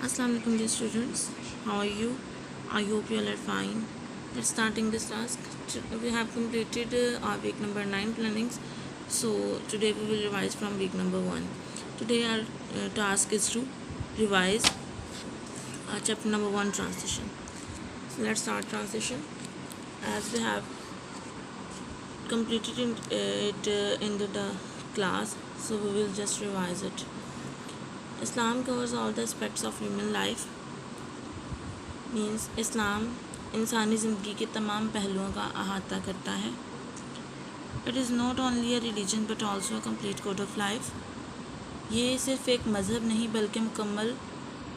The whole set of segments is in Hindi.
Assalamu alaikum dear students, how are you? I hope you all are fine. Let's starting this task. We have completed our week number 9 plannings. So today we will revise from week number 1. Today our task is to revise chapter number 1 transition. So let's start transition. As we have completed it in the class, so we will just revise it. Islam covers all the aspects of human life. Means इस्लाम इंसानी ज़िंदगी के तमाम पहलुओं का अहाता करता है. It is not only a religion but also a complete code of life. ये सिर्फ़ एक मज़हब नहीं बल्कि मुकम्मल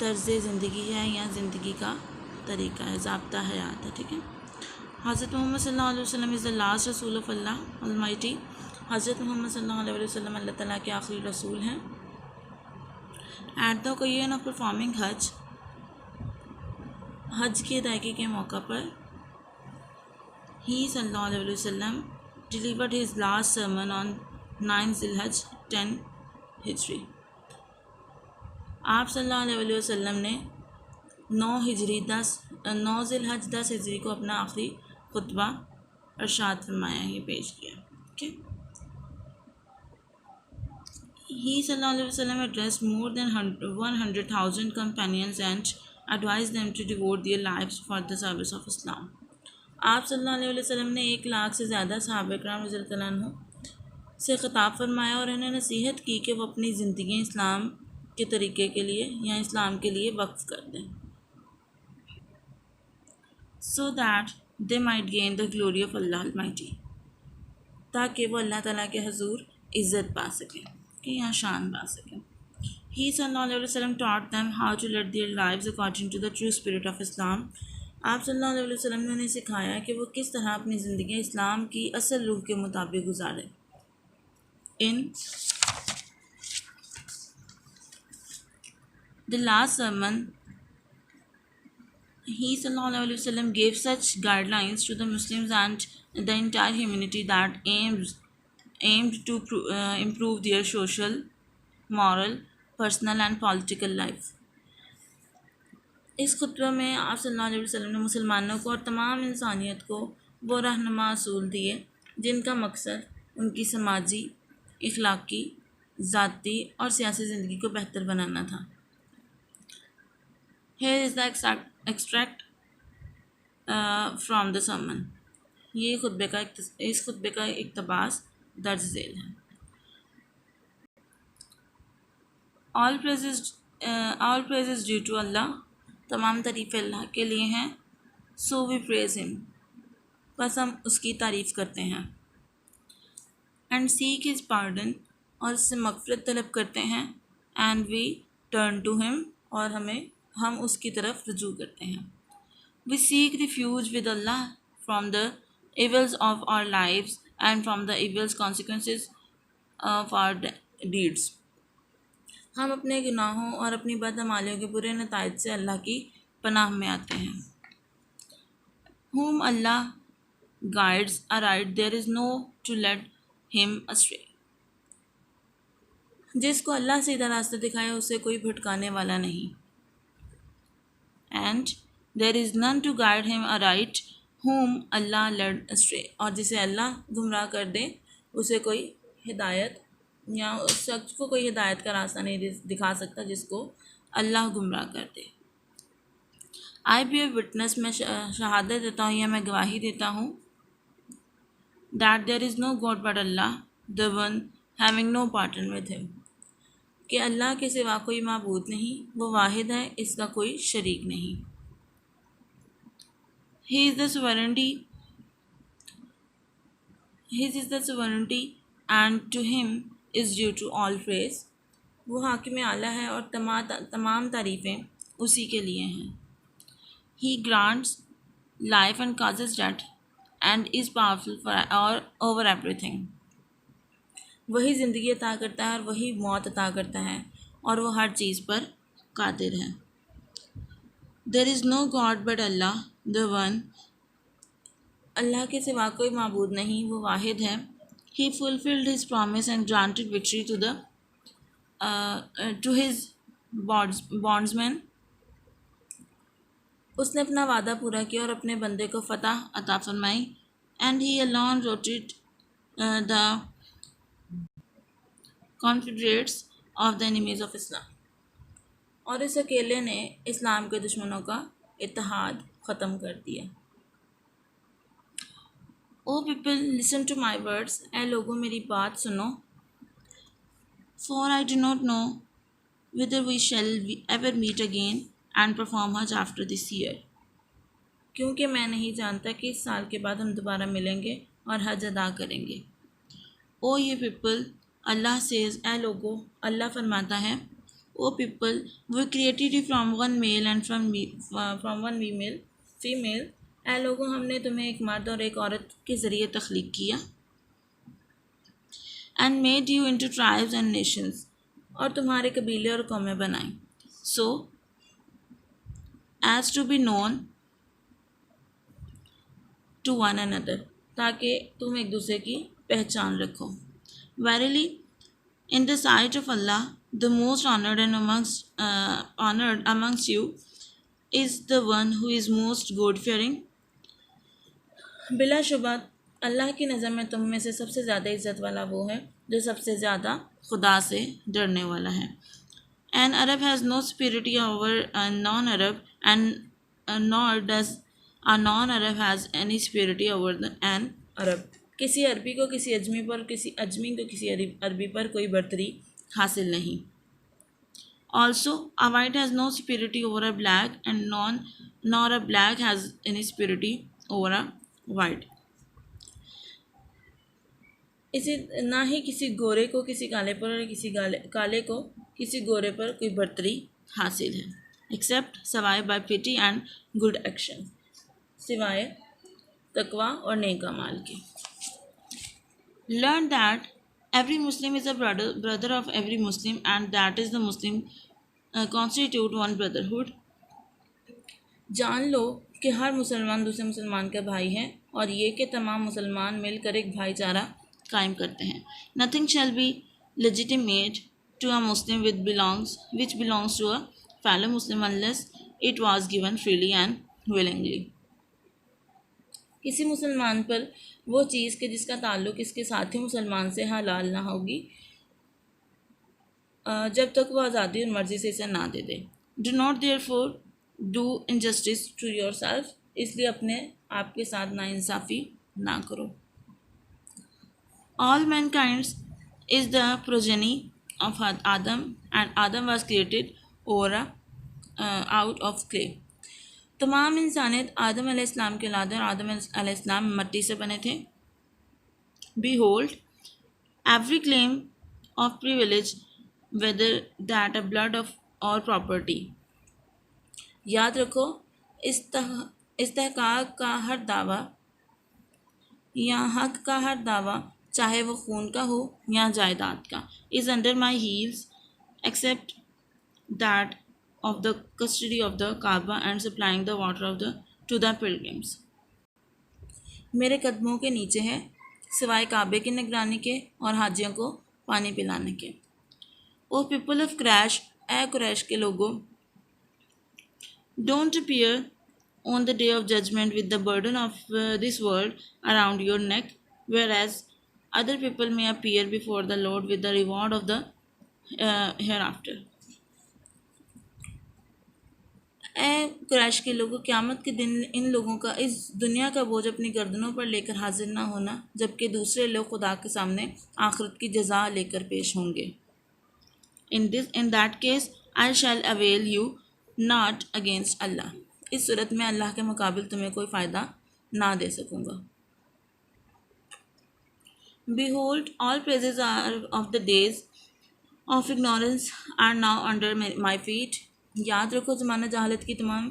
तर्ज़ ज़िंदगी है या ज़िंदगी का तरीका है, ज़ाब्ता हयात है. ठीक है. हज़रत मोहम्मद सल्लल्लाहु अलैहि वसल्लम इज़ द लास्ट रसूल ऑफ अल्लाह अलमाइटी. हज़रत मोहम्मद सल्लल्लाहु अलैहि वसल्लम अल्लाह ताला के आखिरी रसूल हैं. At the occasion of performing हज की अदायगी के मौका पर ही सल्लल्लाहु अलैहि वसल्लम delivered his last sermon on 9 ज़िलहज 10 हिजरी. आप सल्लल्लाहु अलैहि वसल्लम ने 9 ज़िलहज 10 हिजरी को अपना आखिरी खुतबा इरशाद फरमाया, ये पेश किया. ओके. ही सल्लल्लाहु अलैहि वसल्लम addressed more than 100,000 companions and advised them to devote their lives for the service of Islam. आप सल्लल्लाहु अलैहि वसल्लम ने 1 लाख से ज़्यादा सहाबा किराम रज़ियल्लाहु अन्हुम से ख़िताब फरमाया और इन्हें नसीहत की कि वो अपनी ज़िंदगी इस्लाम के तरीके के लिए या इस्लाम के लिए वक्फ़ कर दें, so that they might gain the glory of Allah Almighty, ताकि वो अल्लाह ताला के हजूर इज़्ज़त पा सकें कि या शान पा सकें. He सल्लल्लाहु अलैहि वसल्लम taught them how to lead their lives according to the true spirit of Islam. आप सल्लल्लाहु अलैहि वसल्लम ने उन्हें सिखाया कि वो किस तरह अपनी ज़िंदगी इस्लाम की असल रूह के मुताबिक गुजारें. In the last sermon, he सल्लल्लाहु अलैहि वसल्लम gave such guidelines to the Muslims and the entire humanity that aimed to improve their social, moral, personal and political life. इस खुतबे में आप सल्लल्लाहु अलैहि वसल्लम ने मुसलमानों को और तमाम इंसानियत को वो रहनुमा असूल दिए जिनका मकसद उनकी समाजी, इखलाकी, ज़ाती और सियासी ज़िंदगी को बेहतर बनाना था. Here is the extract from the sermon. ये इस खुतबे का इक़्तिबास दर्ज झेल है. All praises due to Allah. तमाम तारीफ़ अल्लाह के लिए हैं. So we praise him. बस हम उसकी तारीफ़ करते हैं. And seek his pardon. और उससे मग़फ़िरत तलब करते हैं. And we turn to him. और हम उसकी तरफ रुजू करते हैं. We seek refuge with Allah from the evils of our lives and from the evils consequences of our deeds. हम अपने गुनाहों और अपनी बदअमालियों के बुरे नताइज से अल्लाह की पनाह में आते हैं. Whom Allah guides aright, there is no to lead him astray. जिसको अल्लाह सीधा रास्ता दिखाए उसे कोई भटकाने वाला नहीं. And there is none to guide him aright whom Allah led astray. और जिसे अल्लाह गुमराह कर दे उसे कोई हिदायत या उस शख्स को कोई हिदायत का रास्ता नहीं दिखा सकता जिसको अल्लाह गुमराह कर दे. आई बी ए विटनेस. मैं शहादत देता हूँ या मैं गवाही देता हूँ that there is no god but Allah the one having no partner with him. कि अल्लाह के सिवा कोई माबूद नहीं, वो वाहिद है, इसका कोई शरीक नहीं. He is the sovereignty and to him is due to all praise. वो हाकिम आला है और तमाम तारीफ़ें उसी के लिए हैं. He grants life and causes death and is powerful for over everything. वही ज़िंदगी अता करता है और वही मौत अता करता है और वो हर चीज़ पर कादिर है. There is no god but Allah the one. Allah के सिवा कोई माबूद नहीं, वो वाहिद है. He fulfilled his promise and granted victory to his bondsmen उसने अपना वादा पूरा किया और अपने बंदे को फतह अता फरमाई। And he alone routed the confederates of the enemies of Islam, और इस अकेले ने इस्लाम के दुश्मनों का इत्तेहाद ख़त्म कर दिया। O people listen to my words, ए लोगों मेरी बात सुनो। For I do not know whether we shall ever meet again and perform Hajj after this year, क्योंकि मैं नहीं जानता कि इस साल के बाद हम दोबारा मिलेंगे और हज अदा करेंगे। ओ ये पीपल, अल्लाह सेज, ए लोगो, अल्लाह फरमाता है, O people we created you from one male and from one female, ए लोगों हमने तुम्हें एक मर्द और एक औरत के ज़रिए तख्लीक किया। And made you into tribes and nations, और तुम्हारे कबीले और कौमें बनाई। So as to be known to one another, ताकि तुम एक दूसरे की पहचान रखो। Verily in the sight of Allah the most honoured and honoured amongst you is the one who is most god fearing, बिलाशुबा अल्लाह की नज़र में तुम में से सबसे ज़्यादा इज़्ज़त वाला वो है जो सबसे ज़्यादा खुदा से डरने वाला है। An Arab has no superiority over non Arab and nor does a non Arab has any superiority over an Arab, किसी अरबी को किसी अजमी पर, किसी अजमी को किसी अरबी पर कोई बर्तरी हासिल नहीं। Also a white has no superiority over a black and nor a black has any superiority over a white, इसी ना ही किसी गोरे को किसी काले पर और किसी काले को किसी गोरे पर कोई बर्तरी हासिल है, एक्सेप्ट सवाए by piety and good action, सिवाय तकवा और नेक अमाल के। Learn that every Muslim is a brother of every Muslim and that is the Muslim constitute one brotherhood, जान लो कि हर मुसलमान दूसरे मुसलमान का भाई है और ये कि तमाम मुसलमान मिलकर एक भाईचारा कायम करते हैं। Nothing shall be legitimate to a Muslim which belongs to a fellow Muslim unless it was given freely and willingly, किसी मुसलमान पर वो चीज़ के जिसका ताल्लुक़ इसके साथी मुसलमान से हलाल ना होगी जब तक वो आज़ादी और मर्ज़ी से इसे ना दे दे। Do not therefore do injustice to your self, इसलिए अपने आप के साथ नाइंसाफ़ी ना करो। All mankind is the progeny of Adam and Adam was created over out of clay, तमाम इंसानियत आदम अलैहिस्सलाम के औलाद और आदम अलैहिस्सलाम मिट्टी से बने थे। Behold, every claim of privilege, whether that of blood of or property, याद रखो इस्तेहकाक का हर दावा या हक का हर दावा, चाहे वो खून का हो या जायदाद का, is under my heels except that of the custody of the Kaaba and supplying the water of the to the pilgrims, मेरे कदमों के नीचे है सिवाय काबे की निगरानी के और हाजियों को पानी पिलाने के। ओ पीपल ऑफ क्रैश, ए कुरैश के लोगों, don't appear on the day of judgment with the burden of this world around your neck, whereas other people may appear before the lord with the reward of the hereafter. ए कुरैश के लोगों, क़यामत के दिन इन लोगों का इस दुनिया का बोझ अपनी गर्दनों पर लेकर हाजिर ना होना, जबकि दूसरे लोग खुदा के सामने आखिरत की जज़ा लेकर पेश होंगे। In that case I shall avail you not against Allah, इस सूरत में अल्लाह के मुकाबिल तुम्हें कोई फ़ायदा ना दे सकूँगा। Behold, all praises are of the days of ignorance are now under my feet, याद रखो ज़माना जहालत की तमाम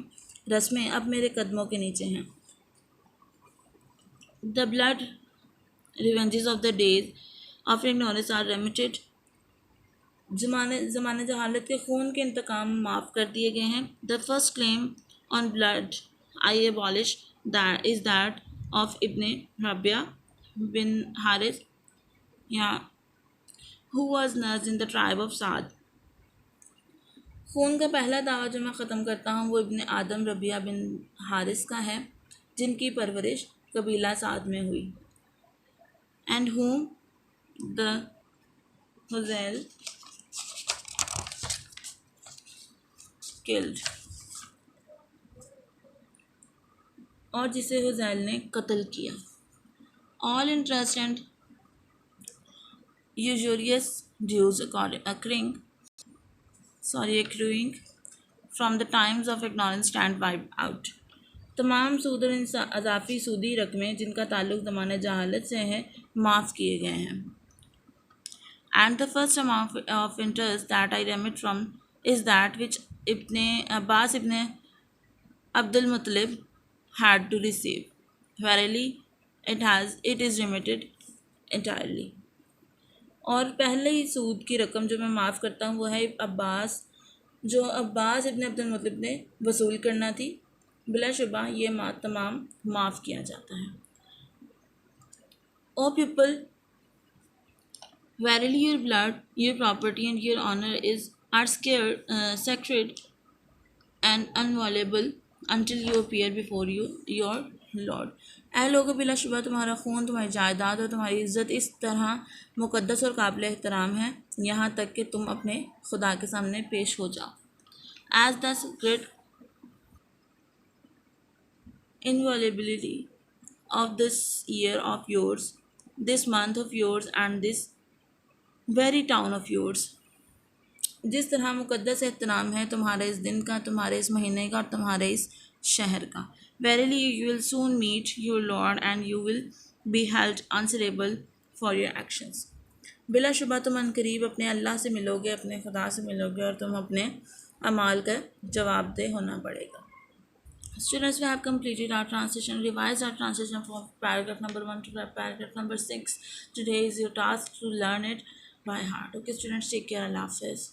रस्में अब मेरे कदमों के नीचे हैं। The blood revenges of the days of ignorance are remitted, ज़माने जहालत के खून के इंतकाम माफ़ कर दिए गए हैं। The first claim on blood I abolish that is that of Ibn Rabia bin Harith, who was nursed in the tribe of Saad. खून का पहला दावा जो मैं ख़त्म करता हूँ वो इब्न आदम रबिया बिन हारिस का है, जिनकी परवरिश कबीला साद में हुई। And whom the Huzail killed, और जिसे हुजैल ने कत्ल किया। All interest and usurious dues accruing from the times of ignorance stand wiped out। तमाम सूद और अजाफी सूदी रकमें जिनका ताल्लुक ज़माने जहालत से है माफ़ किए गए हैं। And the first amount of interest that I remit from is that which Ibn Abbas ibn Abdul Muttalib had to receive. Verily, it is remitted entirely। और पहले ही सूद की रकम जो मैं माफ़ करता हूँ वो है अब्बास इब्न अब्दुल मुत्तलिब ने वसूल करना थी। बिलाशुबा ये तमाम माफ़ किया जाता है। O people, verily your blood, your property and your honor are sacred and inviolable until you appear before your Lord। ऐ लोगों, बिलाशुबा तुम्हारा खून, तुम्हारी जायदाद और तुम्हारी इज़्ज़त इस तरह मुक़द्दस और काबिल एहतराम है यहाँ तक कि तुम अपने खुदा के सामने पेश हो जाओ। As the sacred inviolability of this year of yours, this month of yours and this very town of yours, जिस तरह मुक़द्दस एहतराम है तुम्हारे इस दिन का, तुम्हारे इस महीने का और तुम्हारे इस शहर का। Verily you will soon meet your Lord and you will be held answerable for your actions। बिलाशुबा तुम अनकरीब अपने अल्लाह से मिलोगे, अपने खुदा से मिलोगे और तुम अपने अमाल का जवाबदेह होना पड़ेगा। Students, we have completed our translation, revised our translation from paragraph number 1 to paragraph number 6. Today is your task to learn it by heart. Okay, students, take care. Allah Hafiz.